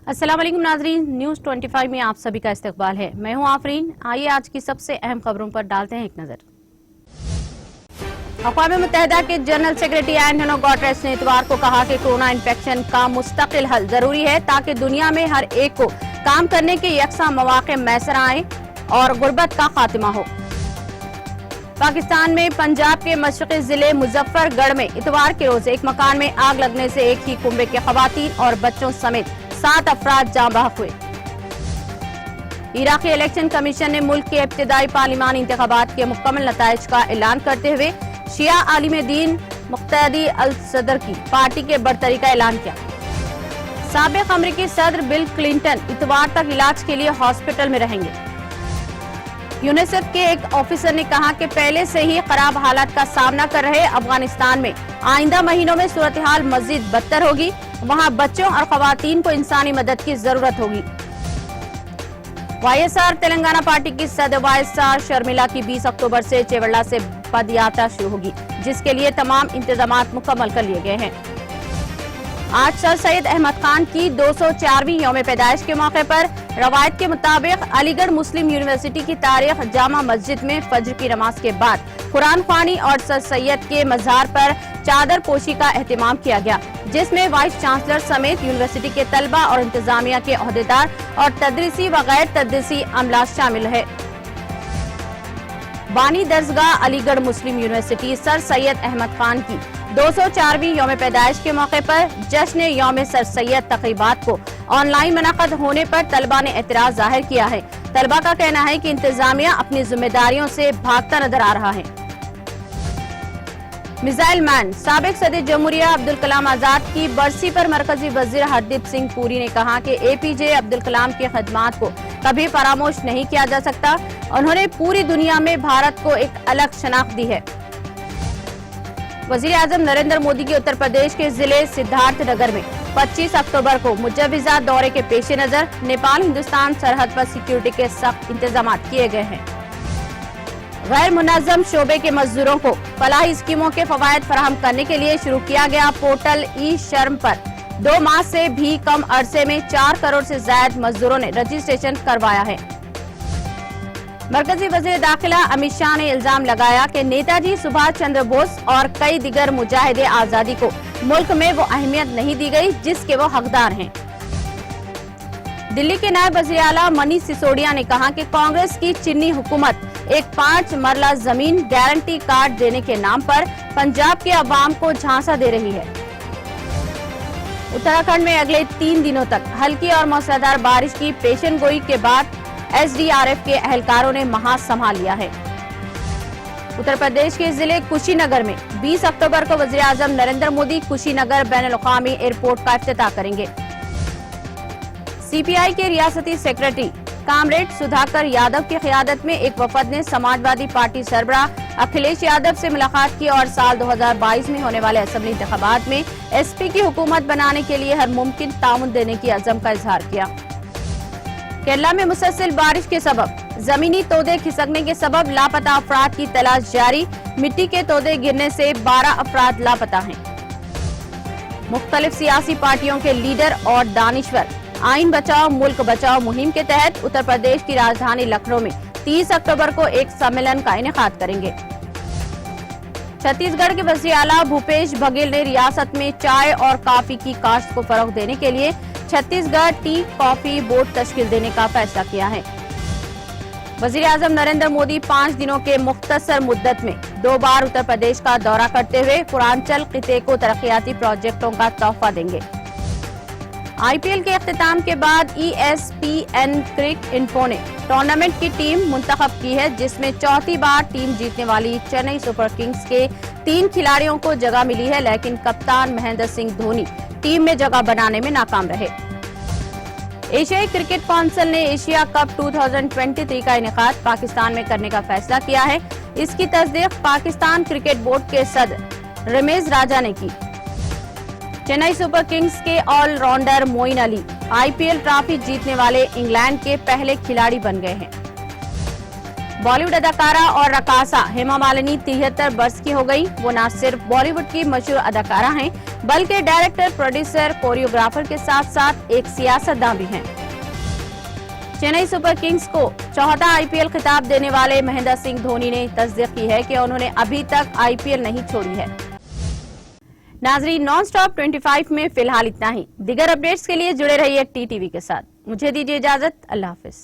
अस्सलाम वालेकुम नाजरीन, न्यूज 25 में आप सभी का इस्तकबाल है। मैं हूं आफरीन। आइए आज की सबसे अहम खबरों पर डालते हैं एक नजर। अक़वाम मुत्तहिदा के जनरल सेक्रेटरी एंटोनियो गुटेरेस ने इतवार को कहा कि कोरोना इन्फेक्शन का मुस्तकिल हल जरूरी है ताकि दुनिया में हर एक को काम करने के यकसा मौके मैसर आए और गुर्बत का खात्मा हो। पाकिस्तान में पंजाब के मशरक़ी जिले मुजफ्फरगढ़ में इतवार के रोज एक मकान में आग लगने से एक ही कुंबे के खवातीन और बच्चों समेत 7 अफराद जाँ बहक हुए। इराकी इलेक्शन कमीशन ने मुल्क के इब्तिदाई पार्लिमानी इंतखाबात के मुकम्मल नताइज का ऐलान करते हुए शिया आलिम दीन मुक्तदी अल सदर की पार्टी के बरतरी का ऐलान किया। साबिक अमरीकी सदर बिल क्लिंटन इतवार तक इलाज के लिए हॉस्पिटल में रहेंगे। यूनिसेफ के एक ऑफिसर ने कहा कि पहले से ही खराब हालात का सामना कर रहे अफगानिस्तान में आइंदा महीनों में सूरत हाल मजीद बदतर होगी। वहां बच्चों और खवातीन को इंसानी मदद की जरूरत होगी। वाईएसआर तेलंगाना पार्टी की सदर वाईएसआर शर्मिला की 20 अक्टूबर से चेवल्ला से पद यात्रा शुरू होगी, जिसके लिए तमाम इंतजाम मुकम्मल कर लिए गए हैं। आज सर सैयद अहमद खान की 204वीं यौम पैदाइश के मौके पर रवायत के मुताबिक अलीगढ़ मुस्लिम यूनिवर्सिटी की तारीख जामा मस्जिद में फज्र की नमाज के बाद कुरान ख्वानी और सर सैयद के मज़ार पर चादर पोशी का एहतमाम किया गया, जिसमें वाइस चांसलर समेत यूनिवर्सिटी के तलबा और इंतजामिया के ओहदेदार और तदरीसी व गैर तदरीसी अमला शामिल है। बानी दरसगाह अलीगढ़ मुस्लिम यूनिवर्सिटी सर सैयद अहमद खान की 204वीं यौम पैदाइश के मौके पर जश्न यौम सर सैयद तक़रीबात को ऑनलाइन मुनक़द होने पर तलबा ने एतराज जाहिर किया है। तलबा का कहना है कि इंतजामिया अपनी जिम्मेदारियों से भागता नजर आ रहा है। मिसाइल मैन साबिक सदर जमहूरिया अब्दुल कलाम आजाद की बरसी पर मरकजी वजीर हरदीप सिंह पुरी ने कहा कि एपीजे अब्दुल कलाम की खदमात को कभी फरामोश नहीं किया जा सकता। उन्होंने पूरी दुनिया में भारत को एक अलग शनाख्त दी है। वजीर आजम नरेंद्र मोदी के उत्तर प्रदेश के जिले सिद्धार्थनगर में 25 अक्टूबर को मुजव्विज़ा दौरे के पेश नजर नेपाल हिंदुस्तान सरहद पर सिक्योरिटी के सख्त इंतजाम किए गए हैं। गैर मुनज़्ज़म शोबे के मजदूरों को फलाही स्कीमों के फवायद फराहम करने के लिए शुरू किया गया पोर्टल ई शर्म पर 2 माह से भी कम अरसे में 4 करोड़ से ज्यादा मजदूरों ने रजिस्ट्रेशन करवाया है। मरकजी वज़ीर दाखिला अमित शाह ने इल्जाम लगाया कि नेताजी सुभाष चंद्र बोस और कई दिगर मुजाहिदे आजादी को मुल्क में वो अहमियत नहीं दी गई जिसके वो हकदार हैं। दिल्ली के नायब वज़ीर आला मनीष सिसोदिया ने कहा कि कांग्रेस की चीनी हुकूमत एक 5 मरला जमीन गारंटी कार्ड देने के नाम पर पंजाब के अवाम को झांसा दे रही है। उत्तराखंड में अगले 3 दिनों तक हल्की और मूसलाधार बारिश की पेशन गोई के बाद एसडीआरएफ के अहलकारों ने महाज संभाल लिया है। उत्तर प्रदेश के जिले कुशीनगर में 20 अक्टूबर को वज़ीर आज़म नरेंद्र मोदी कुशीनगर बैनुल-अक़वामी एयरपोर्ट का इफ्तिताह करेंगे। सीपीआई के रियासती सेक्रेटरी कामरेड सुधाकर यादव की क़ियादत में एक वफद ने समाजवादी पार्टी सरबराह अखिलेश यादव से मुलाकात की और साल 2022 में होने वाले असेंबली इंतखाबात में एसपी की हुकूमत बनाने के लिए हर मुमकिन ताउन देने की अज़म का इजहार किया। केरला में मुसलसल बारिश के सबब जमीनी तोदे खिसकने के सबब लापता अफराद की तलाश जारी। मिट्टी के तोदे गिरने से 12 अफराद लापता हैं। मुख्तलिफ सियासी पार्टियों के लीडर और दानिश्वर आइन बचाओ मुल्क बचाओ मुहिम के तहत उत्तर प्रदेश की राजधानी लखनऊ में 30 अक्टूबर को एक सम्मेलन का इनेकाद करेंगे। छत्तीसगढ़ के वज़ीर आला भूपेश बघेल ने रियासत में चाय और कॉफी की काश्त को फरोग देने के लिए छत्तीसगढ़ टी कॉफी बोर्ड तश्कील देने का फैसला किया है। वज़ीर आज़म नरेंद्र मोदी 5 दिनों के मुख्तसर मुद्दत में 2 बार उत्तर प्रदेश का दौरा करते हुए पूर्वांचल खिते को तरक्याती प्रोजेक्टों का तोहफा देंगे। आईपीएल के इख्तिताम के बाद ESPN क्रिक इन्फो ने टूर्नामेंट की टीम मुंतखब की है, जिसमें चौथी बार टीम जीतने वाली चेन्नई सुपर किंग्स के 3 खिलाड़ियों को जगह मिली है, लेकिन कप्तान महेंद्र सिंह धोनी टीम में जगह बनाने में नाकाम रहे। एशियाई क्रिकेट काउंसिल ने एशिया कप 2023 का इनेकाद पाकिस्तान में करने का फैसला किया है। इसकी तस्दीक पाकिस्तान क्रिकेट बोर्ड के सदर रमेश राजा ने की। चेन्नई सुपर किंग्स के allrounder Moin Ali IPL trophy जीतने वाले इंग्लैंड के पहले खिलाड़ी बन गए हैं। बॉलीवुड अदाकारा और रकासा हेमा मालिनी 73 वर्ष की हो गई। वो न सिर्फ बॉलीवुड की मशहूर अदाकारा हैं, बल्कि डायरेक्टर, प्रोड्यूसर, कोरियोग्राफर के साथ साथ एक सियासतदान भी हैं। चेन्नई सुपर किंग्स को चौथा आईपीएल खिताब देने वाले महेंद्र सिंह धोनी ने तस्दीक की है कि उन्होंने अभी तक आईपीएल नहीं छोड़ी है। नाजरीन, नॉन स्टॉप 25 में फिलहाल इतना ही। दीगर अपडेट्स के लिए जुड़े रहिए टीटीवी के साथ। मुझे दीजिए इजाजत। अल्लाह हाफिज।